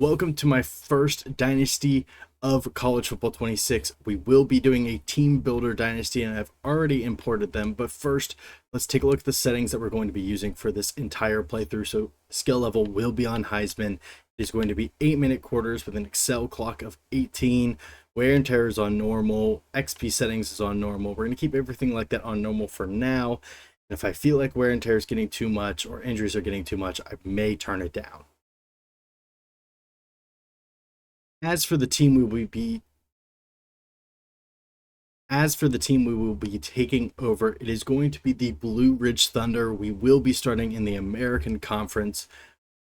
Welcome to my first Dynasty of College Football 26. We will be doing a Teambuilder Dynasty, and I've already imported them. But first, let's take a look at the settings that we're going to be using for this entire playthrough. So skill level will be on Heisman. It is going to be 8-minute quarters with an Excel clock of 18. Wear and tear is on normal. XP settings is on normal. We're going to keep everything like that on normal for now. And if I feel like wear and tear is getting too much or injuries are getting too much, I may turn it down. As for the team we will be taking over, it is going to be the Blue Ridge Thunder. We will be starting in the American Conference,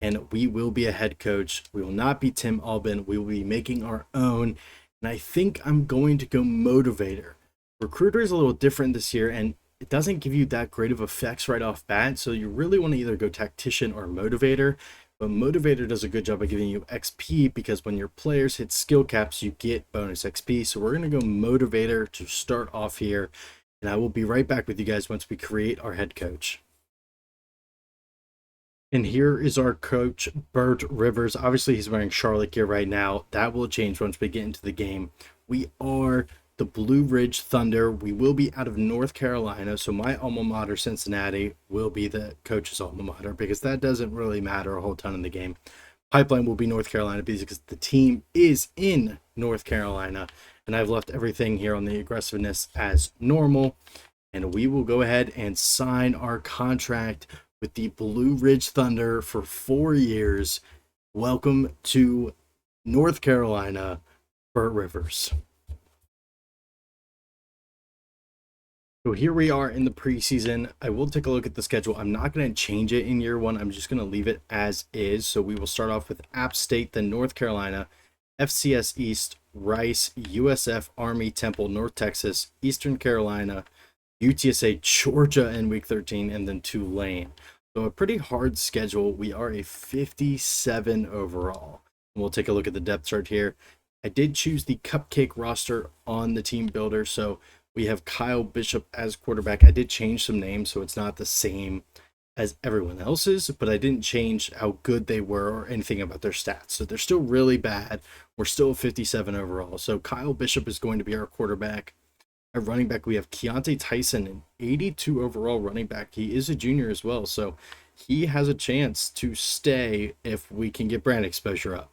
and we will be a head coach. We will not be Tim Albin. We will be making our own, and I think I'm going to go motivator. Recruiter is a little different this year, and it doesn't give you that great of effects right off bat, so you really want to either go tactician or motivator. But motivator does a good job of giving you XP because when your players hit skill caps, you get bonus XP. So we're going to go motivator to start off here. And I will be right back with you guys once we create our head coach. And here is our coach, Bert Rivers. Obviously, he's wearing Charlotte gear right now. That will change once we get into the game. We are the Blue Ridge Thunder. We will be out of North Carolina, so my alma mater, Cincinnati, will be the coach's alma mater because that doesn't really matter a whole ton in the game. Pipeline will be North Carolina because the team is in North Carolina, and I've left everything here on the aggressiveness as normal. And we will go ahead and sign our contract with the Blue Ridge Thunder for 4 years. Welcome to North Carolina, Bert Rivers. So here we are in the preseason. I will take a look at the schedule. I'm not going to change it in year one. I'm just going to leave it as is. So we will start off with App State, then North Carolina, FCS East, Rice, USF, Army, Temple, North Texas, Eastern Carolina, UTSA, Georgia in week 13, and then Tulane. So a pretty hard schedule. We are a 57 overall. And we'll take a look at the depth chart here. I did choose the cupcake roster on the team builder. So we have Kyle Bishop as quarterback. I did change some names, so it's not the same as everyone else's, but I didn't change how good they were or anything about their stats. So they're still really bad. We're still 57 overall. So Kyle Bishop is going to be our quarterback. At running back, we have Keontae Tyson, an 82 overall running back. He is a junior as well, so he has a chance to stay if we can get brand exposure up.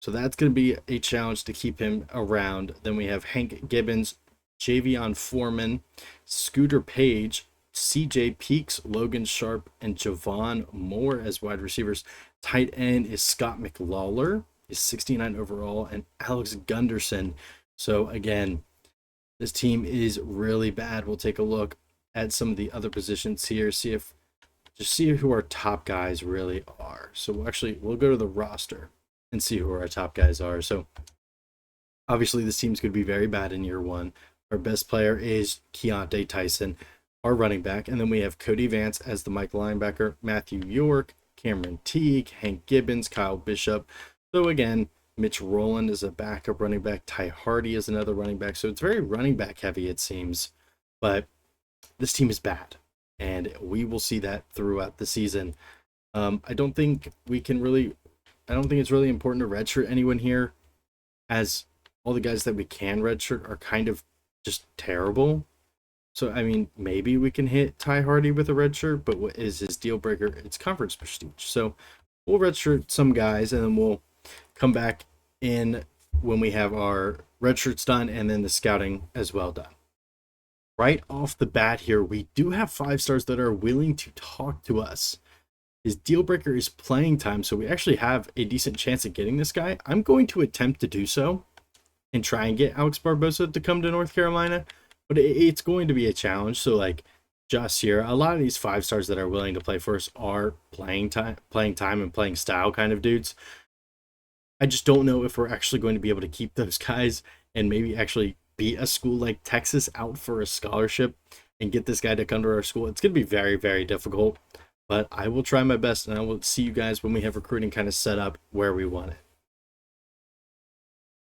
So that's going to be a challenge to keep him around. Then we have Hank Gibbons, Javion Foreman, Scooter Page, CJ Peaks, Logan Sharp, and Javon Moore as wide receivers. Tight end is Scott McLawler, is 69 overall, and Alex Gunderson. So again, this team is really bad. We'll take a look at some of the other positions here, see who our top guys really are. So we'll go to the roster and see who our top guys are. So obviously this team's going to be very bad in year one. Our best player is Keontae Tyson, our running back. And then we have Cody Vance as the Mike linebacker, Matthew York, Cameron Teague, Hank Gibbons, Kyle Bishop. So again, Mitch Rowland is a backup running back. Ty Hardy is another running back. So it's very running back heavy, it seems. But this team is bad. And we will see that throughout the season. I don't think it's really important to redshirt anyone here, as all the guys that we can redshirt are kind of just terrible. So, I mean, maybe we can hit Ty Hardy with a red shirt, but what is his deal breaker? It's conference prestige. So we'll redshirt some guys, and then we'll come back in when we have our red shirts done and then the scouting as well done. Right off the bat here, we do have 5 stars that are willing to talk to us. His deal breaker is playing time, so we actually have a decent chance at getting this guy. I'm going to attempt to do so and try and get Alex Barbosa to come to North Carolina, but it's going to be a challenge. So like Josh here, a lot of these 5 stars that are willing to play for us are playing time and playing style kind of dudes. I just don't know if we're actually going to be able to keep those guys and maybe actually beat a school like Texas out for a scholarship and get this guy to come to our school. It's going to be very, very difficult, but I will try my best, and I will see you guys when we have recruiting kind of set up where we want it.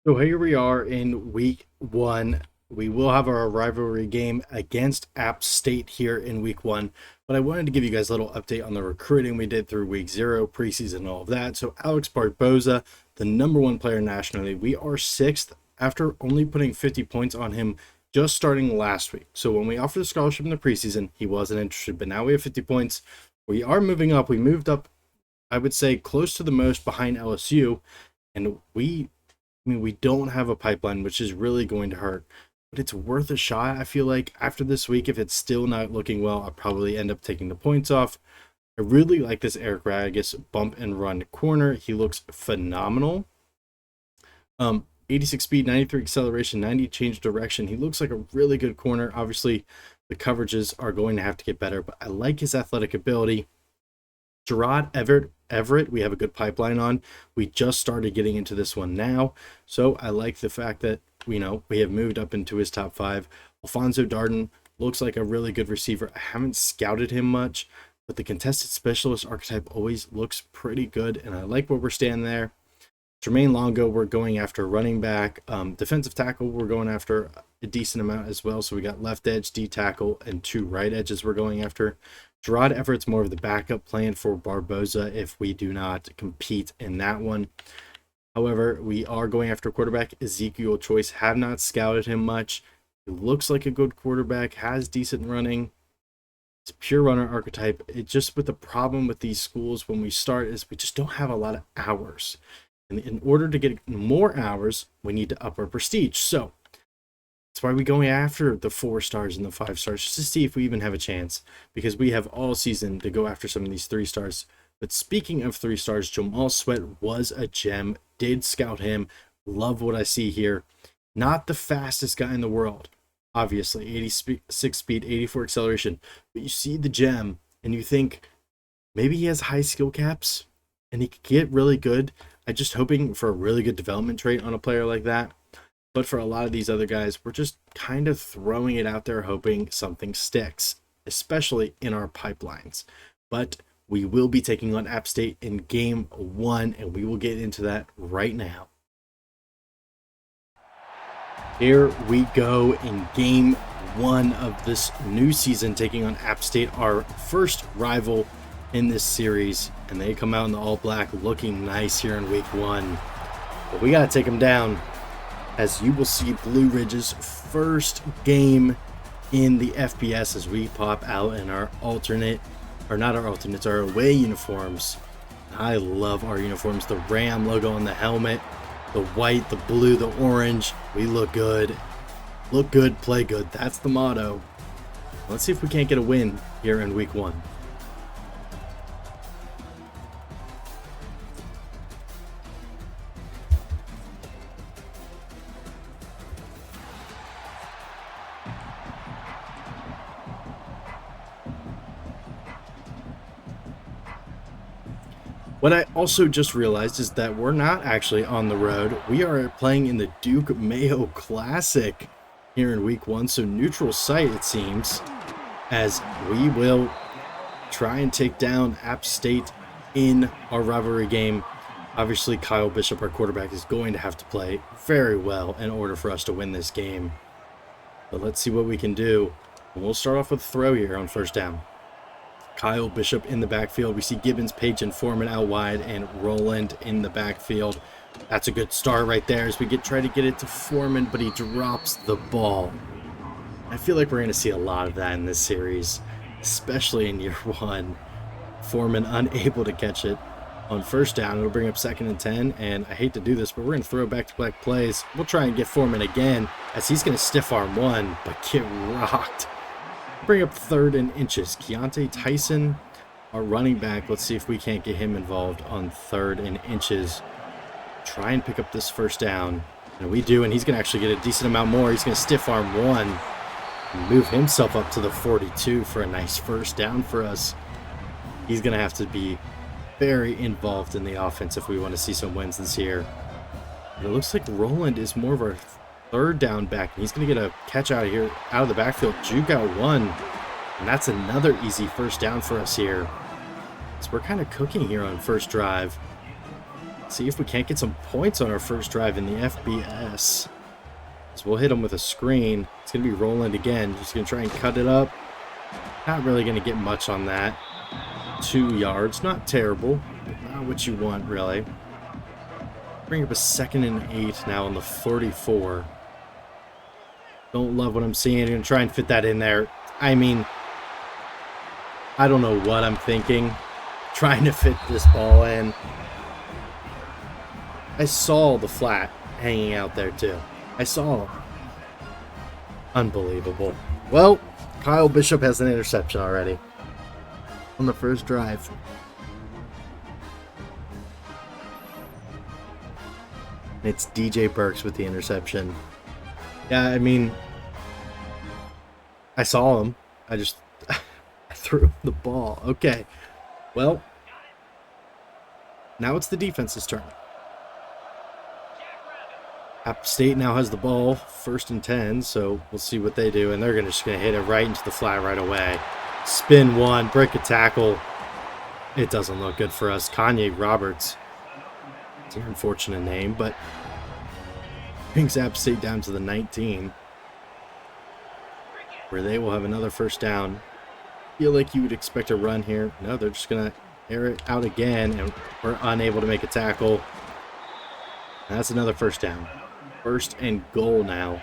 So here we are in week 1. We will have our rivalry game against App State here in week 1, but I wanted to give you guys a little update on the recruiting we did through week 0, preseason, and all of that. So Alex Barbosa, the #1 player nationally. We are 6th after only putting 50 points on him just starting last week. So when we offered the scholarship in the preseason, he wasn't interested, but now we have 50 points. We are moving up. We moved up, I would say, close to the most behind LSU, and we don't have a pipeline, which is really going to hurt, but it's worth a shot. I feel like after this week, if it's still not looking well, I'll probably end up taking the points off. I really like this Eric Ragus bump and run corner. He looks phenomenal. 86 speed, 93 acceleration, 90 change direction. He looks like a really good corner. Obviously, the coverages are going to have to get better, but I like his athletic ability. Gerard Everett, we have a good pipeline on. We just started getting into this one now, so I like the fact that we have moved up into his top 5. Alfonso Darden looks like a really good receiver. I haven't scouted him much, but the contested specialist archetype always looks pretty good, and I like where we're standing there. Jermaine Longo, we're going after running back. Defensive tackle, we're going after a decent amount as well. So we got left edge, D tackle, and 2 right edges we're going after. Gerard Everett's more of the backup plan for Barboza if we do not compete in that one. However, we are going after quarterback. Ezekiel Choice, have not scouted him much. He looks like a good quarterback, has decent running. It's a pure runner archetype. It just, with the problem with these schools when we start is we just don't have a lot of hours. And in order to get more hours, we need to up our prestige. So that's why we're going after the 4 stars and the 5 stars, just to see if we even have a chance, because we have all season to go after some of these 3 stars. But speaking of 3 stars, Jamal Sweat was a gem. Did scout him. Love what I see here. Not the fastest guy in the world, obviously. 86 speed, 84 acceleration. But you see the gem, and you think maybe he has high skill caps, and he could get really good. I'm just hoping for a really good development trait on a player like that. But for a lot of these other guys, we're just kind of throwing it out there, hoping something sticks, especially in our pipelines. But we will be taking on App State in game 1, and we will get into that right now. Here we go in game 1 of this new season, taking on App State, our first rival in this series, and they come out in the all black looking nice here in week 1, but we got to take them down, as you will see Blue Ridge's first game in the FBS as we pop out in our our away uniforms. I love our uniforms. The Ram logo on the helmet, the white, the blue, the orange. We look good, play good. That's the motto. Let's see if we can't get a win here in week 1. What I also just realized is that we're not actually on the road. We are playing in the Duke Mayo Classic here in week 1. So neutral site, it seems, as we will try and take down App State in our rivalry game. Obviously, Kyle Bishop, our quarterback, is going to have to play very well in order for us to win this game. But let's see what we can do. And we'll start off with a throw here on first down. Kyle Bishop in the backfield. We see Gibbons, Page, and Foreman out wide, and Roland in the backfield. That's a good start right there as we try to get it to Foreman, but he drops the ball. I feel like we're going to see a lot of that in this series, especially in year 1. Foreman unable to catch it on first down. It'll bring up 2nd and 10, and I hate to do this, but we're going to throw back-to-back plays. We'll try and get Foreman again as he's going to stiff arm one, but get rocked. Bring up 3rd and inches. Keontae Tyson, our running back. Let's see if we can't get him involved on 3rd and inches. Try and pick up this first down. And we do, and he's going to actually get a decent amount more. He's going to stiff arm one and move himself up to the 42 for a nice first down for us. He's going to have to be very involved in the offense if we want to see some wins this year. And it looks like Roland is more of our 3rd down back, and he's going to get a catch out of here, out of the backfield. Juke out one, and that's another easy first down for us here. So we're kind of cooking here on first drive. See if we can't get some points on our first drive in the FBS. So we'll hit him with a screen. It's going to be Roland again. Just going to try and cut it up. Not really going to get much on that. 2 yards, not terrible, but not what you want really. Bring up a 2nd and 8 now on the 44. Don't love what I'm seeing. Gonna try and fit that in there. I mean, I don't know what I'm thinking. Trying to fit this ball in. I saw the flat hanging out there too. I saw it. Unbelievable. Well, Kyle Bishop has an interception already on the first drive. It's DJ Burks with the interception. Yeah, I mean, I saw him. I just I threw the ball. Okay. Well, now it's the defense's turn. App State now has the ball, 1st and 10, so we'll see what they do. And they're just going to hit it right into the flat right away. Spin one, break a tackle. It doesn't look good for us. Kanye Roberts. It's an unfortunate name, but brings App State down to the 19, where they will have another first down. Feel like you would expect a run here. No, they're just going to air it out again, and we're unable to make a tackle. That's another first down. 1st and goal now.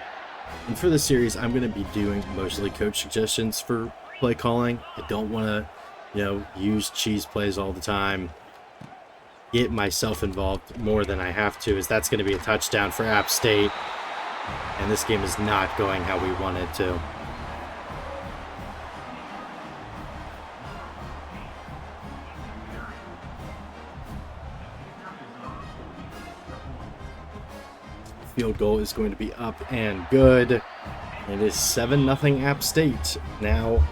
And for the series, I'm going to be doing mostly coach suggestions for play calling. I don't want to, use cheese plays all the time. Get myself involved more than I have to, as that's going to be a touchdown for App State. And this game is not going how we want it to. Field goal is going to be up and good. It is 7-0 App State. Now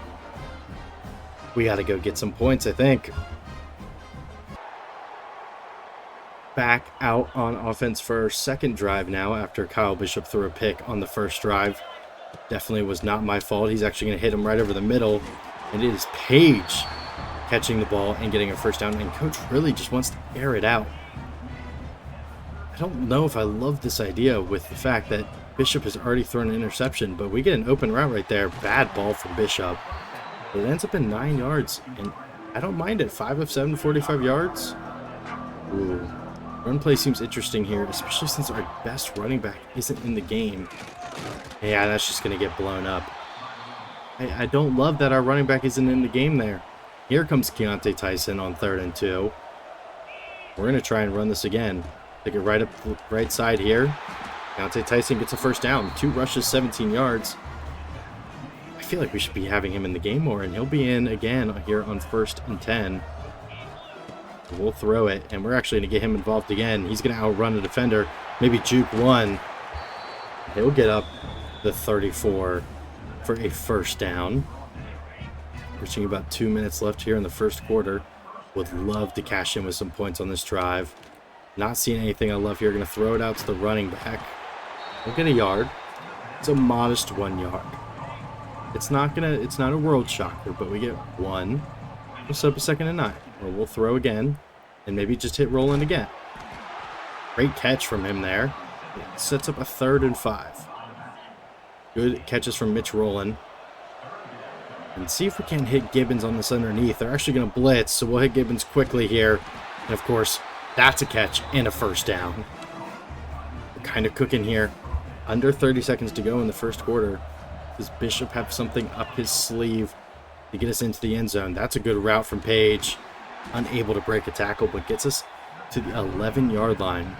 we got to go get some points, I think. Back out on offense for our second drive now after Kyle Bishop threw a pick on the first drive. Definitely was not my fault. He's actually going to hit him right over the middle. And it is Page catching the ball and getting a first down. And Coach really just wants to air it out. I don't know if I love this idea with the fact that Bishop has already thrown an interception, but we get an open route right there. Bad ball from Bishop. But it ends up in 9 yards, and I don't mind it. 5 of 7, 45 yards. Ooh. Run play seems interesting here, especially since our best running back isn't in the game. Yeah, that's just going to get blown up. I don't love that our running back isn't in the game there. Here comes Keontae Tyson on 3rd and 2. We're going to try and run this again. Take it right up the right side here. Keontae Tyson gets a first down. 2 rushes, 17 yards. I feel like we should be having him in the game more, and he'll be in again here on 1st and 10. We'll throw it, and we're actually going to get him involved again. He's going to outrun the defender, maybe juke one. He'll get up the 34 for a first down. Reaching about 2 minutes left here in the first quarter. Would love to cash in with some points on this drive. Not seeing anything I love here. Going to throw it out to the running back. We'll get a yard. It's a modest 1 yard. It's not a world shocker, but we get 1. We'll set up a 2nd and 9. Or we'll throw again and maybe just hit Roland again. Great catch from him there. It sets up a 3rd and 5. Good catches from Mitch Roland. And see if we can hit Gibbons on this underneath. They're actually going to blitz, so we'll hit Gibbons quickly here. And of course, that's a catch and a first down. We're kind of cooking here. Under 30 seconds to go in the first quarter. Does Bishop have something up his sleeve to get us into the end zone? That's a good route from Page. Unable to break a tackle, but gets us to the 11-yard line.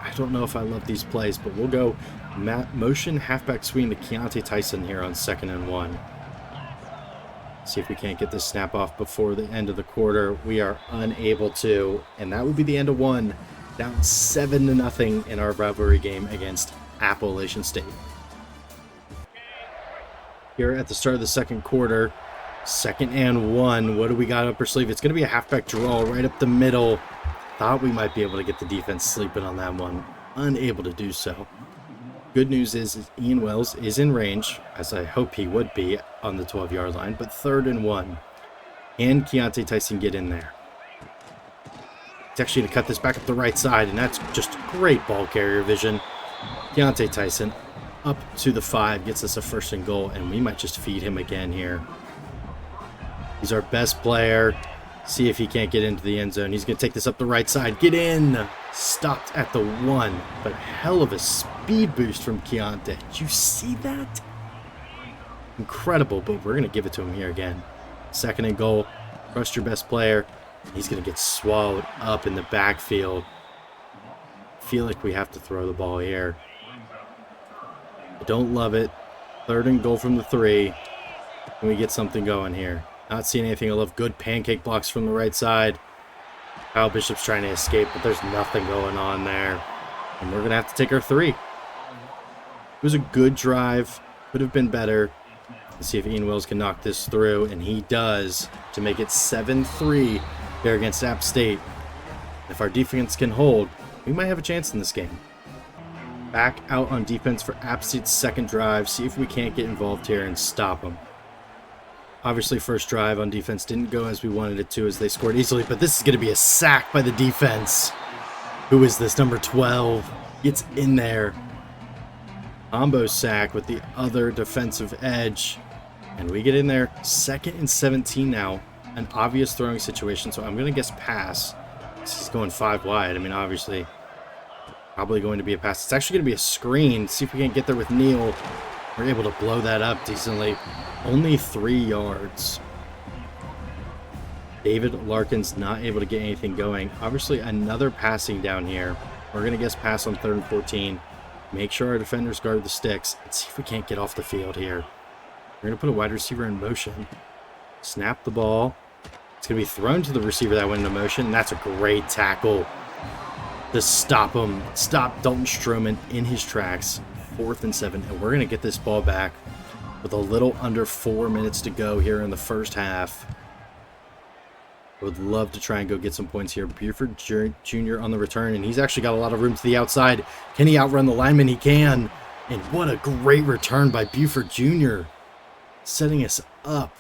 I don't know if I love these plays, but we'll go motion halfback swing to Keontae Tyson here on 2nd and 1. See if we can't get this snap off before the end of the quarter. We are unable to, and that will be the end of 1. Down 7-0 in our rivalry game against Appalachian State. Here at the start of the second quarter, 2nd and 1. What do we got up our sleeve? It's going to be a halfback draw right up the middle. Thought we might be able to get the defense sleeping on that one. Unable to do so. Good news is Ian Wells is in range, as I hope he would be on the 12-yard line, but 3rd and 1. And Keontae Tyson get in there. It's actually going to cut this back up the right side, and that's just great ball carrier vision. Keontae Tyson up to the 5, gets us a 1st and goal, and we might just feed him again here. He's our best player. See if he can't get into the end zone. He's going to take this up the right side. Get in! Stopped at the 1, but hell of a speed boost from Keontae. Did you see that? Incredible, but we're going to give it to him here again. 2nd and goal. Trust your best player. He's going to get swallowed up in the backfield. Feel like we have to throw the ball here. I don't love it. 3rd and goal from the 3. Can we get something going here? Not seeing anything. I love good pancake blocks from the right side. Kyle Bishop's trying to escape, but there's nothing going on there. And we're going to have to take our 3. It was a good drive. Could have been better. Let's see if Ian Wills can knock this through, and he does, to make it 7-3 here against App State. If our defense can hold, we might have a chance in this game. Back out on defense for App State's 2nd drive. See if we can't get involved here and stop them. Obviously, first drive on defense didn't go as we wanted it to, as they scored easily, but this is going to be a sack by the defense. Who is this? Number 12 gets in there. Combo sack with the other defensive edge. And we get in there. 2nd and 17 now. An obvious throwing situation, so I'm going to guess pass. This is going 5 wide. I mean, obviously, probably going to be a pass. It's actually going to be a screen. See if we can't get there with Neal. We're able to blow that up decently. Only 3 yards. David Larkin's not able to get anything going. Obviously, another passing down here. We're going to guess pass on 3rd and 14. Make sure our defenders guard the sticks. Let's see if we can't get off the field here. We're going to put a wide receiver in motion. Snap the ball. It's going to be thrown to the receiver that went into motion. That's a great tackle to stop him. Stop Dalton Stroman in his tracks. 4th and 7. And we're going to get this ball back with a little under 4 minutes to go here in the first half. I would love to try and go get some points here. Buford Jr. on the return, and he's actually got a lot of room to the outside. Can he outrun the lineman? He can. And what a great return by Buford Jr. Setting us up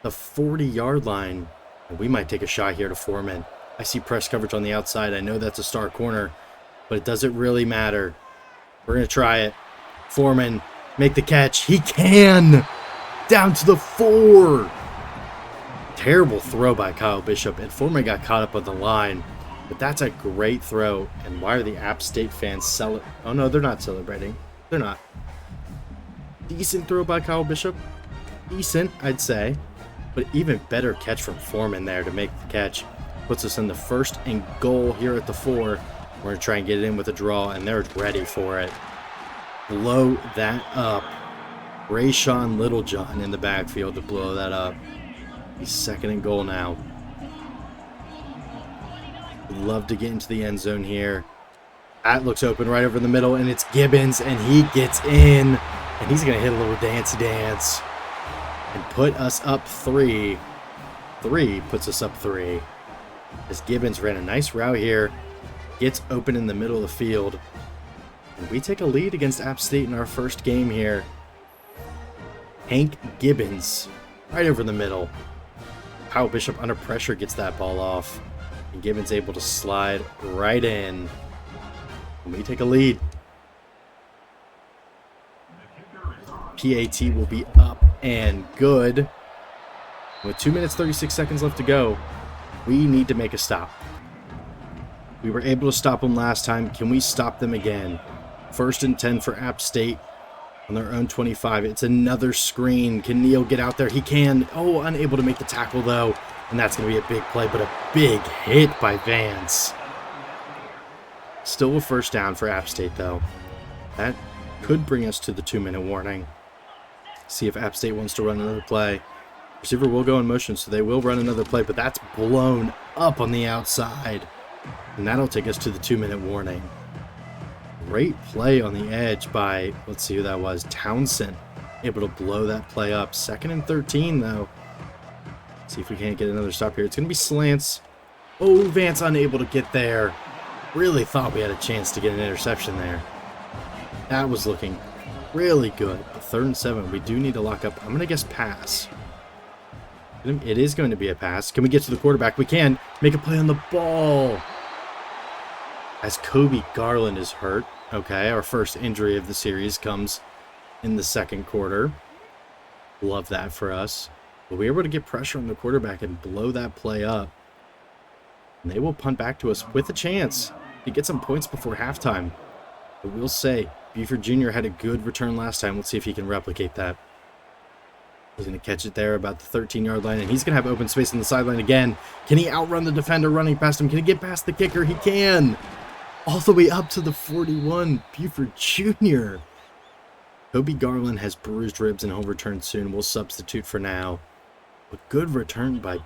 the 40-yard line. And we might take a shot here to Foreman. I see press coverage on the outside. I know that's a star corner, but it doesn't really matter. We're going to try it. Foreman, make the catch. He can. Down to the 4. Terrible throw by Kyle Bishop, and Foreman got caught up on the line. But that's a great throw. And why are the App State fans celebrating? Oh, no, they're not celebrating. They're not. Decent throw by Kyle Bishop. Decent, I'd say. But even better catch from Foreman there to make the catch. Puts us in the 1st and goal here at the 4. We're going to try and get it in with a draw, and they're ready for it. Blow that up. Rayshawn Littlejohn in the backfield to blow that up. He's 2nd and goal now. Would love to get into the end zone here. That looks open right over the middle, and it's Gibbons, and he gets in. And he's going to hit a little dancey dance and put us up 3. 3 puts us up 3. As Gibbons ran a nice route here. Gets open in the middle of the field. And we take a lead against App State in our first game here. Hank Gibbons right over the middle. Kyle Bishop under pressure gets that ball off. And Gibbons able to slide right in. And we take a lead. PAT will be up and good. With 2 minutes 36 seconds left to go, we need to make a stop. We were able to stop them last time. Can we stop them again? 1st and 10 for App State on their own 25. It's another screen. Can Neal get out there? He can. Oh, unable to make the tackle though. And that's going to be a big play, but a big hit by Vance. Still a 1st down for App State though. That could bring us to the 2-minute warning. See if App State wants to run another play. Receiver will go in motion, so they will run another play, but that's blown up on the outside. And that'll take us to the 2-minute warning. Great play on the edge by, let's see who that was, Townsend. Able to blow that play up. 2nd and 13, though. Let's see if we can't get another stop here. It's going to be slants. Oh, Vance unable to get there. Really thought we had a chance to get an interception there. That was looking really good. 3rd and 7. We do need to lock up. I'm going to guess pass. It is going to be a pass. Can we get to the quarterback? We can. Make a play on the ball. As Kobe Garland is hurt. Okay, our first injury of the series comes in the 2nd quarter. Love that for us. But we were able to get pressure on the quarterback and blow that play up. And they will punt back to us with a chance. to get some points before halftime. But we'll say Buford Jr. had a good return last time. Let's see if he can replicate that. He's going to catch it there about the 13-yard line, and he's going to have open space on the sideline again. Can he outrun the defender running past him? Can he get past the kicker? He can. All the way up to the 41, Buford Jr. Kobe Garland has bruised ribs and he'll return soon. We'll substitute for now. A good return by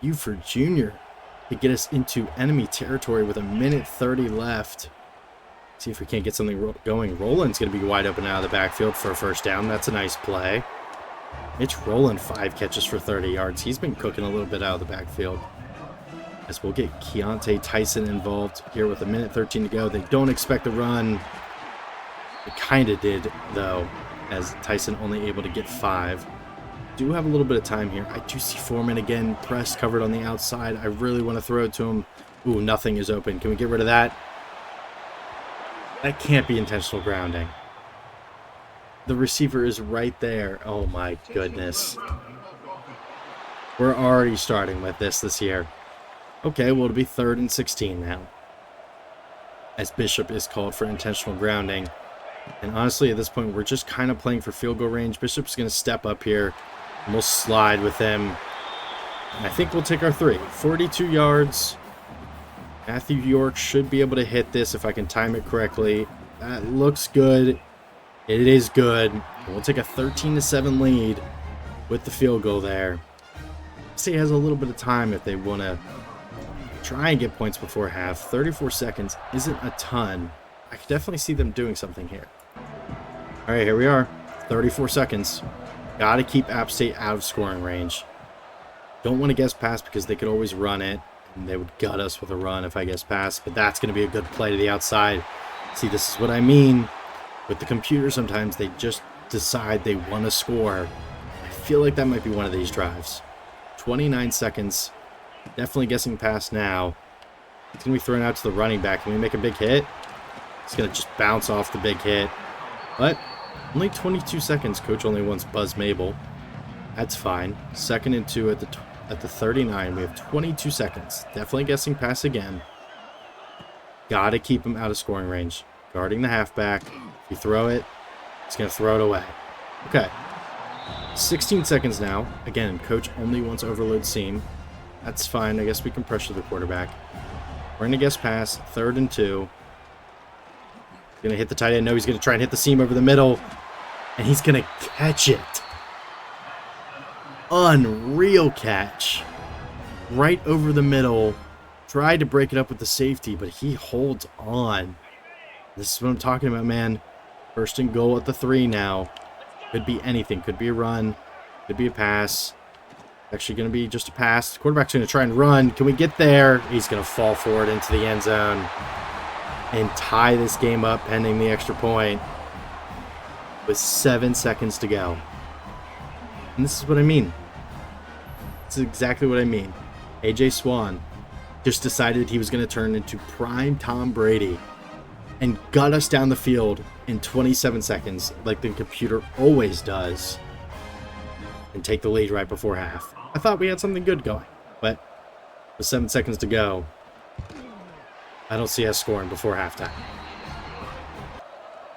Buford Jr. to get us into enemy territory with 1:30 left. See if we can't get something going. Roland's going to be wide open out of the backfield for a first down. That's a nice play. Mitch Roland, 5 catches for 30 yards. He's been cooking a little bit out of the backfield. As we'll get Keontae Tyson involved here with 1:13 to go. They don't expect the run. They kind of did, though, as Tyson only able to get 5. Do have a little bit of time here. I do see Foreman again, pressed, covered on the outside. I really want to throw it to him. Ooh, nothing is open. Can we get rid of that? That can't be intentional grounding. The receiver is right there. Oh my goodness. We're already starting with this year. Okay, well, it'll be 3rd and 16 now, as Bishop is called for intentional grounding. And honestly, at this point, we're just kind of playing for field goal range. Bishop's going to step up here, and we'll slide with him. And I think we'll take our 3. 42 yards. Matthew York should be able to hit this if I can time it correctly. That looks good. It is good. We'll take a 13-7 lead with the field goal there. State has a little bit of time if they want to try and get points before half. 34 seconds isn't a ton. I could definitely see them doing something here. All right, here we are. 34 seconds. Got to keep App State out of scoring range. Don't want to guess pass because they could always run it, and they would gut us with a run if I guess pass, but that's going to be a good play to the outside. See, this is what I mean. With the computer, sometimes they just decide they want to score. I feel like that might be one of these drives. 29 seconds. Definitely guessing pass now. It's going to be thrown out to the running back. Can we make a big hit? It's going to just bounce off the big hit. But only 22 seconds. Coach only wants Buzz Mabel. That's fine. 2nd and 2 at the 39. We have 22 seconds. Definitely guessing pass again. Got to keep him out of scoring range. Guarding the halfback. If you throw it, he's going to throw it away. Okay. 16 seconds now. Again, coach only wants overload seam. That's fine. I guess we can pressure the quarterback. We're going to guess pass. 3rd and 2. Going to hit the tight end. No, he's going to try and hit the seam over the middle. And he's going to catch it. Unreal catch. Right over the middle. Tried to break it up with the safety, but he holds on. This is what I'm talking about, man. 1st and goal at the 3 now. Could be anything. Could be a run. Could be a pass. Actually going to be just a pass. The quarterback's going to try and run. Can we get there? He's going to fall forward into the end zone and tie this game up pending the extra point with 7 seconds to go. And this is what I mean. This is exactly what I mean. AJ Swan just decided he was going to turn into prime Tom Brady and gut us down the field in 27 seconds like the computer always does and take the lead right before half. I thought we had something good going, but with 7 seconds to go, I don't see us scoring before halftime.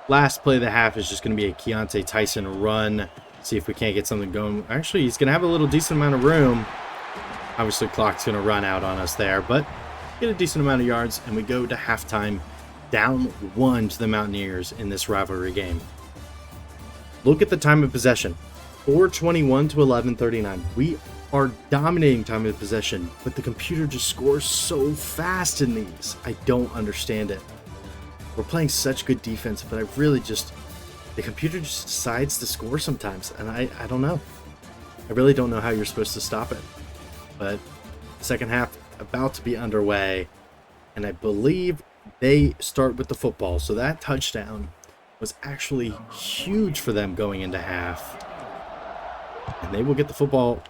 Last play of the half is just going to be a Keontae Tyson run. See if we can't get something going. Actually, he's going to have a little decent amount of room. Obviously, clock's going to run out on us there, but get a decent amount of yards, and we go to halftime down 1 to the Mountaineers in this rivalry game. Look at the time of possession. 4:21 to 11:39. We are dominating time of possession, but the computer just scores so fast in these. I don't understand it. We're playing such good defense, but I really just... the computer just decides to score sometimes, and I don't know. I really don't know how you're supposed to stop it. But second half about to be underway, and I believe they start with the football. So that touchdown was actually huge for them going into half. And they will get the football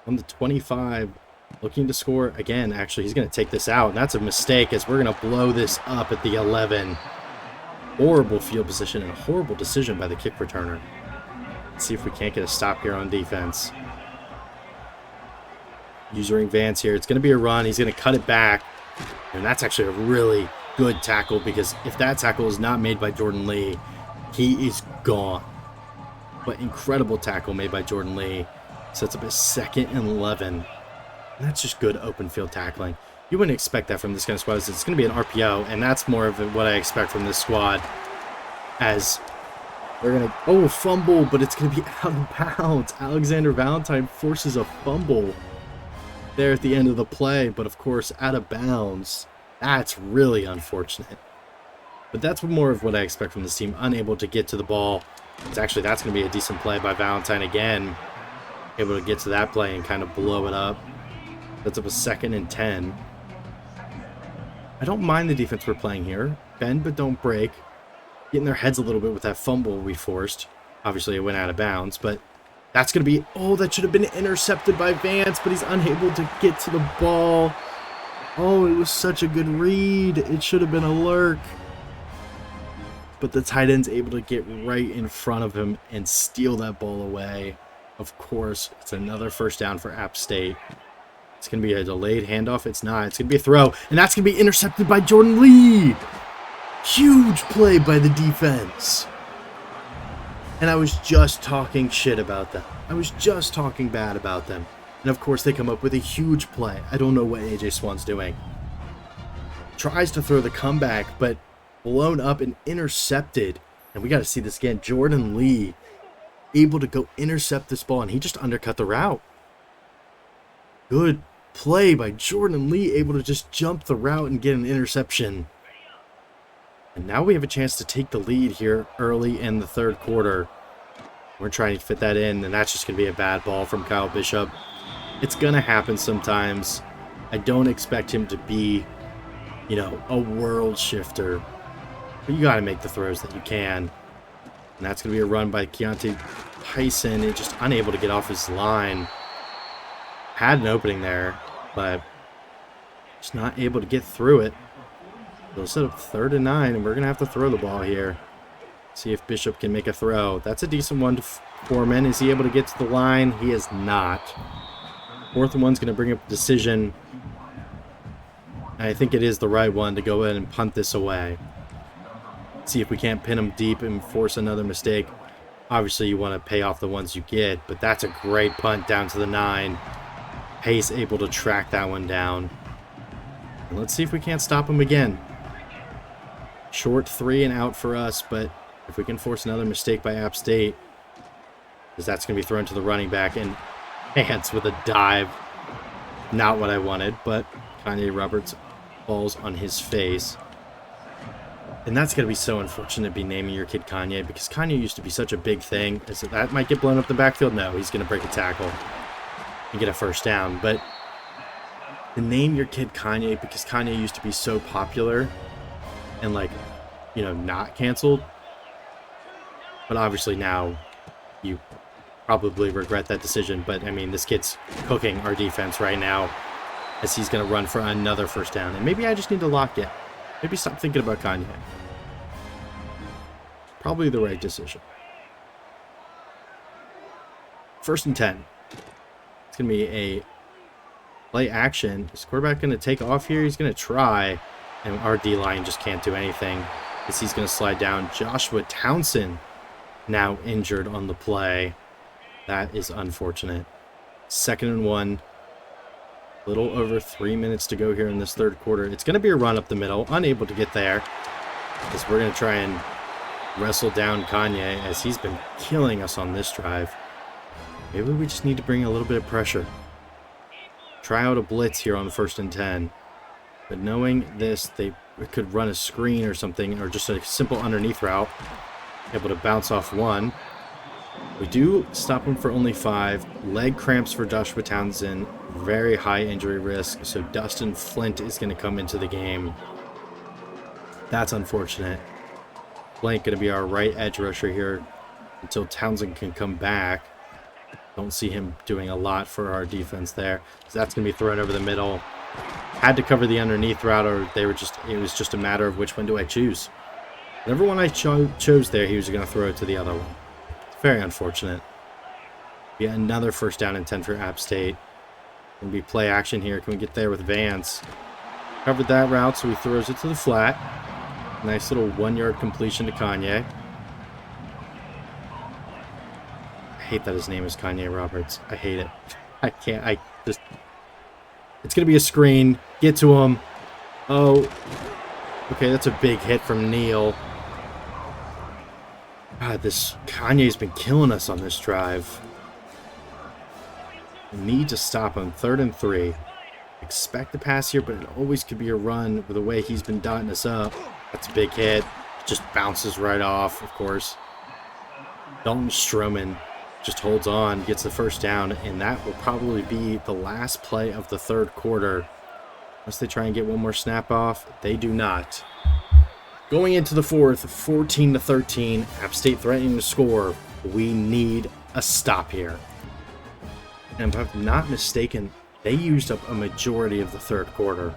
on the 25, looking to score again. Actually, he's going to take this out, and that's a mistake as we're going to blow this up at the 11. Horrible field position and a horrible decision by the kick returner. Let's see if we can't get a stop here on defense. Usering Vance here. It's going to be a run. He's going to cut it back. And that's actually a really good tackle, because if that tackle is not made by Jordan Lee, he is gone. But incredible tackle made by Jordan Lee. Sets up a 2nd and 11. And that's just good open field tackling. You wouldn't expect that from this kind of squad. It's going to be an RPO, and that's more of what I expect from this squad. As they're going to, fumble, but it's going to be out of bounds. Alexander Valentine forces a fumble there at the end of the play, but of course, out of bounds. That's really unfortunate. But that's more of what I expect from this team. Unable to get to the ball. That's going to be a decent play by Valentine again. Able to get to that play and kind of blow it up. That's up a 2nd and 10. I don't mind the defense we're playing here. Bend but don't break. Getting their heads a little bit with that fumble we forced. Obviously, it went out of bounds, but that's going to be... Oh, that should have been intercepted by Vance, but he's unable to get to the ball. Oh, it was such a good read. It should have been a lurk. But the tight end's able to get right in front of him and steal that ball away. Of course, it's another first down for App State. It's going to be a delayed handoff. It's not. It's going to be a throw. And that's going to be intercepted by Jordan Lee. Huge play by the defense. And I was just talking shit about them. I was just talking bad about them. And of course, they come up with a huge play. I don't know what AJ Swan's doing. Tries to throw the comeback, but blown up and intercepted. And we got to see this again. Jordan Lee able to go intercept this ball, and he just undercut the route. Good play by Jordan Lee, able to just jump the route and get an interception. And now we have a chance to take the lead here early in the 3rd quarter. We're trying to fit that in, and that's just going to be a bad ball from Kyle Bishop. It's going to happen sometimes. I don't expect him to be, a world shifter. But you got to make the throws that you can. And that's going to be a run by Keontae Tyson. And just unable to get off his line. Had an opening there, but just not able to get through it. They'll set up 3rd and 9, and we're going to have to throw the ball here. See if Bishop can make a throw. That's a decent one to Foreman. Is he able to get to the line? He is not. 4th and 1's going to bring up a decision. I think it is the right one to go ahead and punt this away. See if we can't pin him deep and force another mistake. Obviously, you want to pay off the ones you get, but that's a great punt down to the 9. Pace able to track that one down. And let's see if we can't stop him again. Short 3 and out for us, but if we can force another mistake by App State, because that's going to be thrown to the running back, and Hance with a dive. Not what I wanted, but Kanye Roberts falls on his face. And that's going to be so unfortunate to be naming your kid Kanye, because Kanye used to be such a big thing. Is that might get blown up the backfield? No, he's going to break a tackle and get a first down. But to name your kid Kanye because Kanye used to be so popular and, not canceled. But obviously now you probably regret that decision. But, I mean, this kid's cooking our defense right now as he's going to run for another first down. And maybe I just need to lock it. Maybe stop thinking about Kanye. Probably the right decision. 1st and 10. It's going to be a play action. Is the quarterback going to take off here? He's going to try. And our D-line just can't do anything as he's going to slide down. Joshua Townsend now injured on the play. That is unfortunate. 2nd and 1. Little over 3 minutes to go here in this 3rd quarter. It's going to be a run up the middle. Unable to get there. Because we're going to try and wrestle down Kanye as he's been killing us on this drive. Maybe we just need to bring a little bit of pressure. Try out a blitz here on 1st and 10. But knowing this, they could run a screen or something, or just a simple underneath route. Able to bounce off 1. We do stop him for only 5. Leg cramps for Joshua Townsend. Very high injury risk. So Dustin Flint is going to come into the game. That's unfortunate. Flint going to be our right edge rusher here until Townsend can come back. Don't see him doing a lot for our defense there. So that's going to be thrown over the middle. Had to cover the underneath route, or it was just a matter of which one do I choose. Whatever one I chose there, he was going to throw it to the other one. Very unfortunate. Yet another 1st down and 10 for App State. Going to be play action here. Can we get there with Vance? Covered that route, so he throws it to the flat. Nice little 1-yard completion to Kanye. I hate that his name is Kanye Roberts. I hate it. I can't. I just... It's going to be a screen. Get to him. Oh. Okay, that's a big hit from Neal. God, this Kanye's been killing us on this drive. We need to stop him. 3rd and 3. Expect the pass here, but it always could be a run with the way he's been dotting us up. That's a big hit. Just bounces right off, of course. Dalton Stroman just holds on, gets the first down, and that will probably be the last play of the 3rd quarter. Unless they try and get one more snap off, they do not. Going into the 4th, 14-13, App State threatening to score. We need a stop here. And if I'm not mistaken, they used up a majority of the 3rd quarter.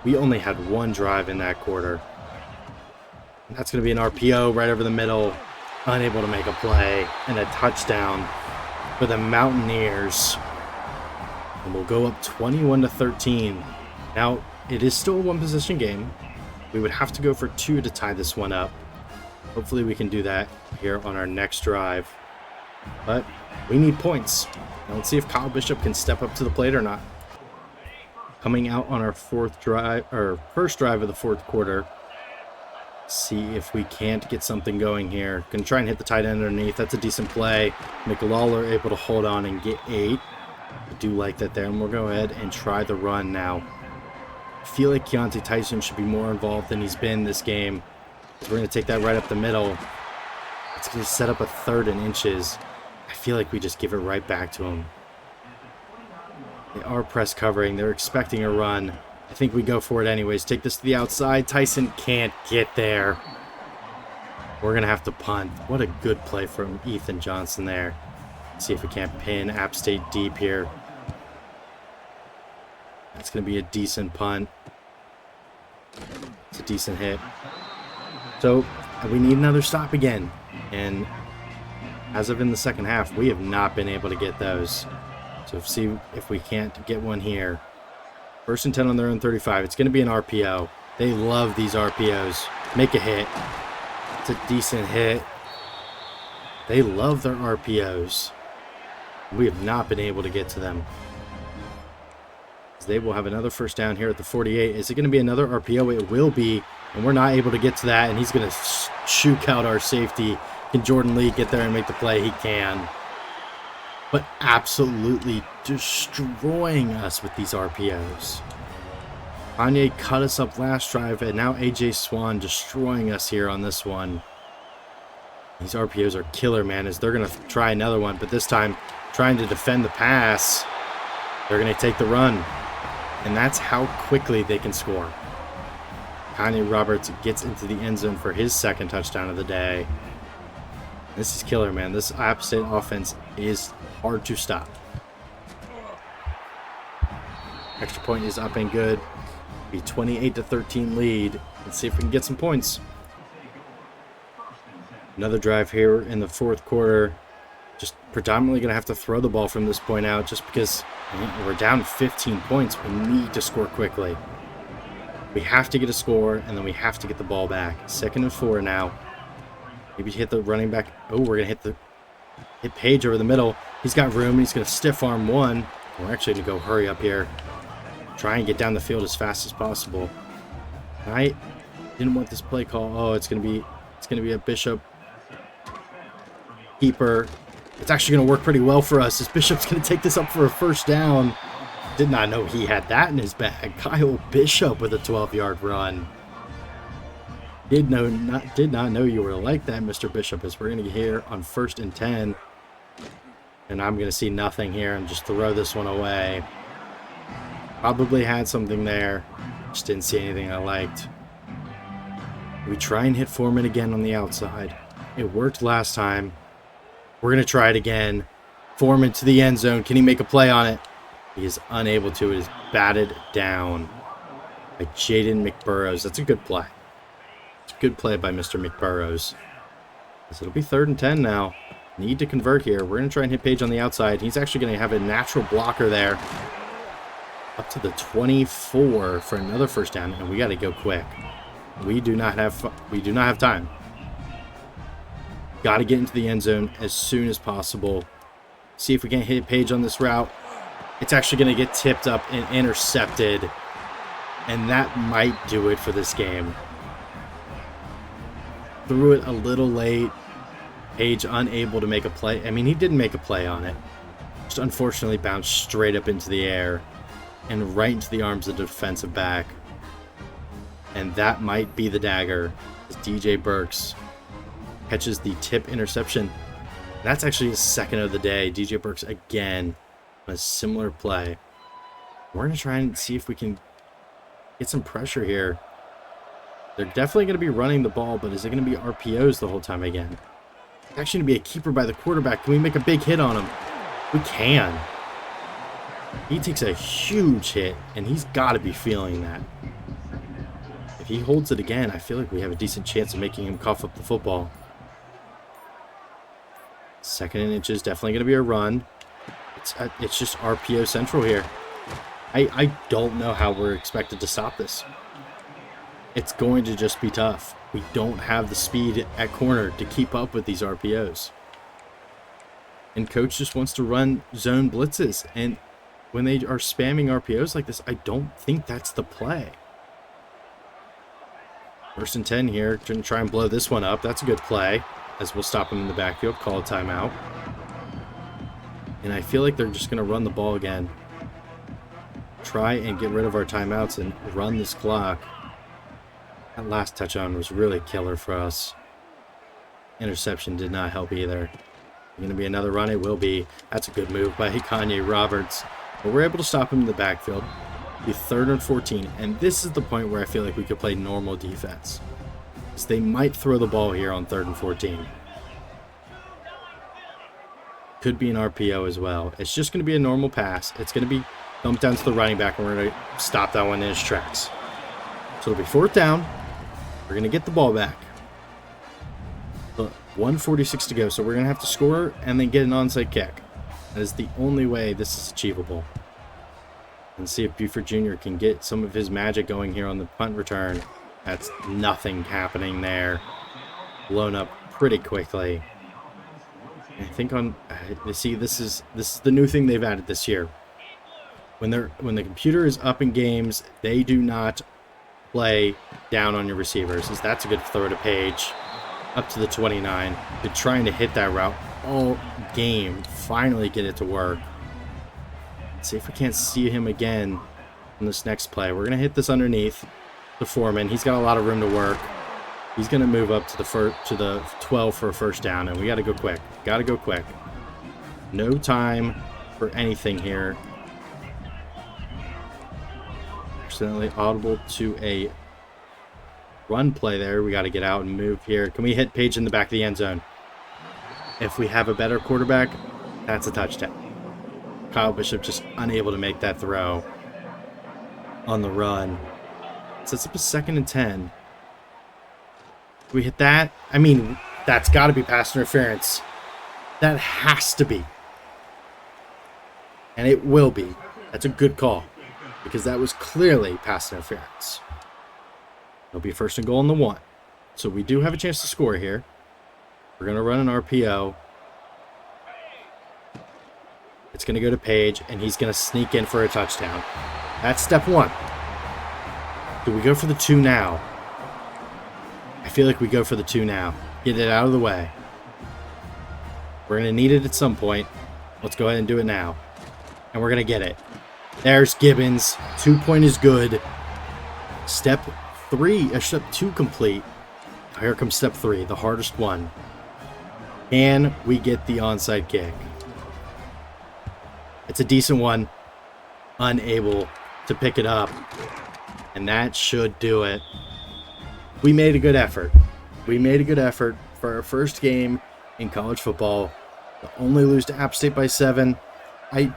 We only had 1 drive in that quarter. And that's going to be an RPO right over the middle. Unable to make a play. And a touchdown for the Mountaineers. And we'll go up 21-13. Now, it is still a 1-possession game. We would have to go for 2 to tie this one up. Hopefully we can do that here on our next drive. But we need points. Now let's see if Kyle Bishop can step up to the plate or not. Coming out on our first drive of the 4th quarter. See if we can't get something going here. Gonna try and hit the tight end underneath. That's a decent play. McLawler able to hold on and get 8. I do like that there, and we'll go ahead and try the run now. I feel like Keontae Tyson should be more involved than he's been this game. We're going to take that right up the middle. It's going to set up a 3rd and inches. I feel like we just give it right back to him. They are press covering. They're expecting a run. I think we go for it anyways. Take this to the outside. Tyson can't get there. We're going to have to punt. What a good play from Ethan Johnson there. Let's see if we can't pin App State deep here. That's going to be a decent punt. It's a decent hit. So we need another stop again. And as of in the 2nd half, we have not been able to get those. So see if we can't get one here. 1st and 10 on their own 35. It's going to be an RPO. They love these RPOs. Make a hit. It's a decent hit. They love their RPOs. We have not been able to get to them. They will have another 1st down here at the 48. Is it going to be another RPO? It will be, and we're not able to get to that, and he's going to shoot out our safety. Can Jordan Lee get there and make the play? He can. But absolutely destroying us with these RPOs. Kanye cut us up last drive, and now AJ Swan destroying us here on this one. These RPOs are killer, man, as they're going to try another one, but this time trying to defend the pass. They're going to take the run. And that's how quickly they can score. Kanye Roberts gets into the end zone for his 2nd touchdown of the day. This is killer, man. This App State offense is hard to stop. Extra point is up and good. Be 28-13 lead. Let's see if we can get some points. Another drive here in the 4th quarter. Just predominantly going to have to throw the ball from this point out just because we're down 15 points. We need to score quickly. We have to get a score, and then we have to get the ball back. 2nd and 4 now. Maybe hit the running back. Oh, we're going to hit Page over the middle. He's got room. He's going to stiff arm one. We're actually going to go hurry up here. Try and get down the field as fast as possible. I didn't want this play call. Oh, it's going to be a Bishop keeper. It's actually going to work pretty well for us. This Bishop's going to take this up for a 1st down. Did not know he had that in his bag. Kyle Bishop with a 12-yard run. Did not know you were like that, Mr. Bishop, as we're going to get here on 1st and 10. And I'm going to see nothing here and just throw this one away. Probably had something there. Just didn't see anything I liked. We try and hit Foreman again on the outside. It worked last time. We're going to try it again. Foreman to the end zone. Can he make a play on it? He is unable to. It is batted down by Jaden McBurrows. That's a good play. It's a good play by Mr. McBurrows. It'll be 3rd and 10 now. Need to convert here. We're going to try and hit Page on the outside. He's actually going to have a natural blocker there. Up to the 24 for another first down, and we got to go quick. We do not have time. Got to get into the end zone as soon as possible. See if we can hit Page on this route. It's actually going to get tipped up and intercepted, and that might do it for this game. Threw it a little late. Page unable to make a play. I mean, he didn't make a play on it. Just unfortunately bounced straight up into the air and right into the arms of the defensive back. And that might be the dagger as DJ Burks catches the tip interception. That's actually his second of the day. DJ Burks again on a similar play. We're going to try and see if we can get some pressure here. They're definitely going to be running the ball, but is it going to be RPOs the whole time again? It's actually going to be a keeper by the quarterback. Can we make a big hit on him? We can. He takes a huge hit, and he's got to be feeling that. If he holds it again, I feel like we have a decent chance of making him cough up the football. Second and inches, definitely going to be a run. It's just RPO central here. I don't know how we're expected to stop this. It's going to just be tough. We don't have the speed at corner to keep up with these RPOs. And coach just wants to run zone blitzes, and when they are spamming RPOs like this, I don't think that's the play. First and 10 here. Going to try and blow this one up. That's a good play, as we'll stop him in the backfield, call a timeout. And I feel like they're just going to run the ball again. Try and get rid of our timeouts and run this clock. That last touchdown was really killer for us. Interception did not help either. Going to be another run. It will be. That's a good move by Kanye Roberts. But we're able to stop him in the backfield. Be 3rd and 14. And this is the point where I feel like we could play normal defense. Because they might throw the ball here on 3rd and 14. Could be an RPO as well. It's just going to be a normal pass. It's going to be dumped down to the running back, and we're going to stop that one in its tracks. So it'll be 4th down. We're going to get the ball back. 1:46 to go, so we're going to have to score and then get an onside kick. That is the only way this is achievable. And see if Buford Jr. can get some of his magic going here on the punt return. That's nothing happening there. Blown up pretty quickly. I think see, this is the new thing they've added this year. When the computer is up in games, they do not play down on your receivers. That's a good throw to Page. Up to the 29. Been trying to hit that route all game. Finally get it to work. Let's see if we can't see him again in this next play. We're going to hit this underneath the Foreman. He's got a lot of room to work. He's going to move up to the 12 for a first down, and we got to go quick. Got to go quick. No time for anything here. Accidentally audible to a run play there. We got to get out and move here. Can we hit Page in the back of the end zone? If we have a better quarterback, that's a touchdown. Kyle Bishop just unable to make that throw on the run. Sets up a 2nd and 10. We hit that. I mean, that's got to be pass interference. That has to be. And it will be. That's a good call. Because that was clearly pass interference. It'll be 1st and goal on the 1. So we do have a chance to score here. We're going to run an RPO. It's going to go to Page, and he's going to sneak in for a touchdown. That's step 1. Do we go for the 2 now? I feel like we go for the 2 now. Get it out of the way. We're going to need it at some point. Let's go ahead and do it now. And we're going to get it. There's Gibbons. 2-point is good. Step 2 complete. Here comes step 3, the hardest one. Can we get the onside kick? It's a decent one. Unable to pick it up. And that should do it. We made a good effort. We made a good effort for our first game in college football. To only lose to App State by 7. I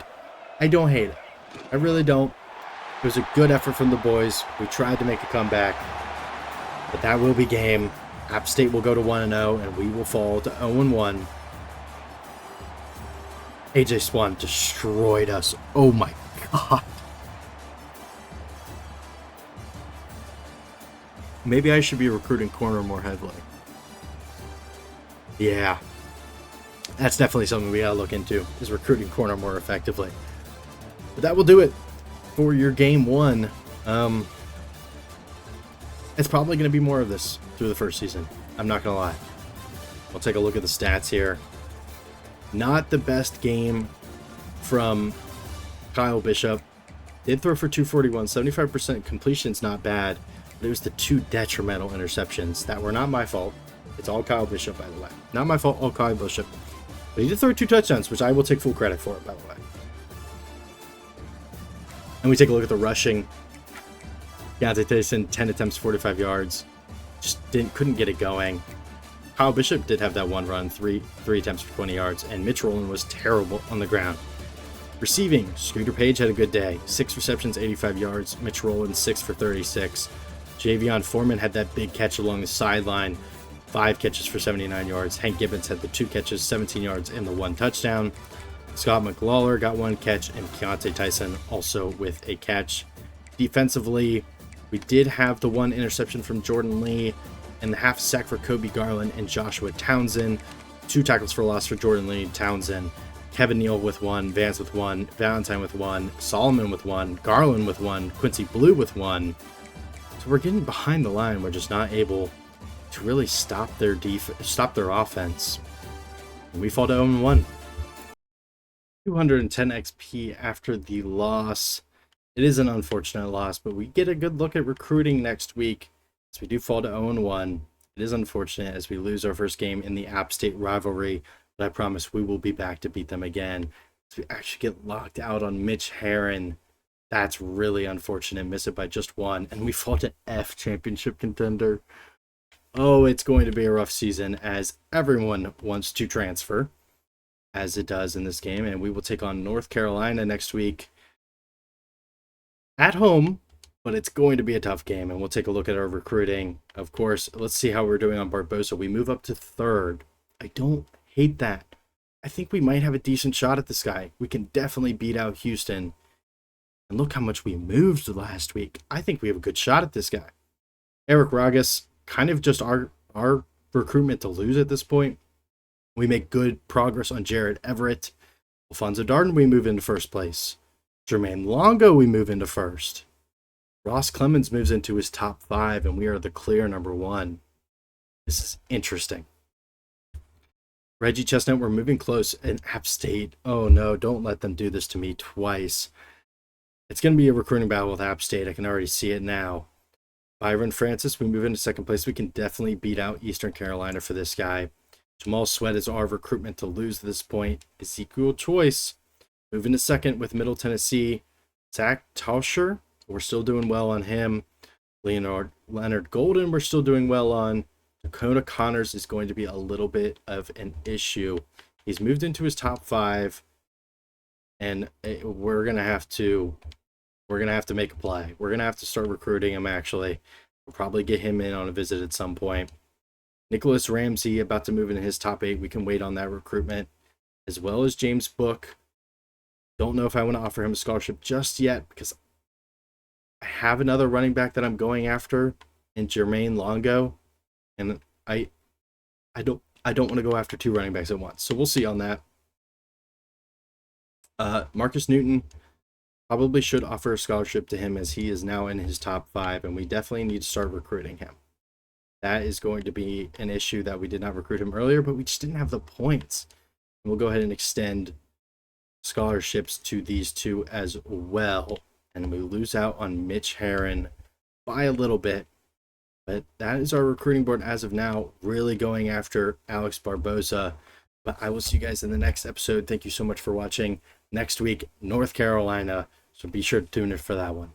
don't hate it. I really don't. It was a good effort from the boys. We tried to make a comeback. But that will be game. App State will go to 1-0, and we will fall to 0-1. AJ Swan destroyed us. Oh my God. Maybe I should be recruiting corner more heavily. Yeah, that's definitely something we gotta look into, is recruiting corner more effectively. But that will do it for your game one. It's probably going to be more of this through the first season. I'm not going to lie. We'll take a look at the stats here. Not the best game from Kyle Bishop. Did throw for 241. 75% completion's not bad. But it was the 2 detrimental interceptions that were not my fault. It's all Kyle Bishop, by the way. Not my fault, all Kyle Bishop. But he did throw 2 touchdowns, which I will take full credit for, by the way. And we take a look at the rushing. Deontay Tyson, 10 attempts, 45 yards. Just couldn't get it going. Kyle Bishop did have that one run, three attempts for 20 yards, and Mitch Rowland was terrible on the ground. Receiving, Scooter Page had a good day. 6 receptions, 85 yards. Mitch Rowland, 6 for 36. Javion Foreman had that big catch along the sideline. 5 catches for 79 yards. Hank Gibbons had the 2 catches, 17 yards, and the 1 touchdown. Scott McLawler got 1 catch, and Keontae Tyson also with a catch. Defensively, we did have the 1 interception from Jordan Lee and the half sack for Kobe Garland and Joshua Townsend. 2 tackles for loss for Jordan Lee, Townsend. Kevin Neal with 1, Vance with 1, Valentine with 1, Solomon with 1, Garland with 1, Quincy Blue with 1. So we're getting behind the line. We're just not able to really stop their offense. And we fall to 0-1. 210 XP after the loss. It is an unfortunate loss, but we get a good look at recruiting next week. So we do fall to 0-1. It is unfortunate as we lose our first game in the App State rivalry, but I promise we will be back to beat them again. So we actually get locked out on Mitch Herron. That's really unfortunate. Miss it by just 1. And we fall to F championship contender. Oh, it's going to be a rough season as everyone wants to transfer, as it does in this game. And we will take on North Carolina next week at home, but it's going to be a tough game. And we'll take a look at our recruiting. Of course, let's see how we're doing on Barbosa. We move up to 3rd. I don't hate that. I think we might have a decent shot at this guy. We can definitely beat out Houston. And look how much we moved last week. I think we have a good shot at this guy. Eric Ragas, kind of just our recruitment to lose at this point. We make good progress on Jared Everett. Alfonso Darden, we move into 1st place. Jermaine Longo, we move into 1st. Ross Clemens moves into his top 5, and we are the clear number 1. This is interesting. Reggie Chestnut, we're moving close. And App State, oh no, don't let them do this to me twice. It's going to be a recruiting battle with App State. I can already see it now. Byron Francis, we move into 2nd place. We can definitely beat out Eastern Carolina for this guy. Jamal Sweat is our recruitment to lose at this point. Ezekiel Choice, moving to 2nd with Middle Tennessee. Zach Tauscher, we're still doing well on him. Leonard Golden, we're still doing well on. Dakota Connors is going to be a little bit of an issue. He's moved into his top 5, and we're gonna have to make a play. We're gonna have to start recruiting him. Actually, we'll probably get him in on a visit at some point. Nicholas Ramsey about to move into his top 8. We can wait on that recruitment, as well as James Book. Don't know if I want to offer him a scholarship just yet because I have another running back that I'm going after in Jermaine Longo. And I don't want to go after 2 running backs at once. So we'll see on that. Marcus Newton, probably should offer a scholarship to him as he is now in his top 5. And we definitely need to start recruiting him. That is going to be an issue that we did not recruit him earlier, but we just didn't have the points. And we'll go ahead and extend scholarships to these 2 as well. And we lose out on Mitch Herron by a little bit. But that is our recruiting board as of now, really going after Alex Barbosa. But I will see you guys in the next episode. Thank you so much for watching. Next week, North Carolina. So be sure to tune in for that one.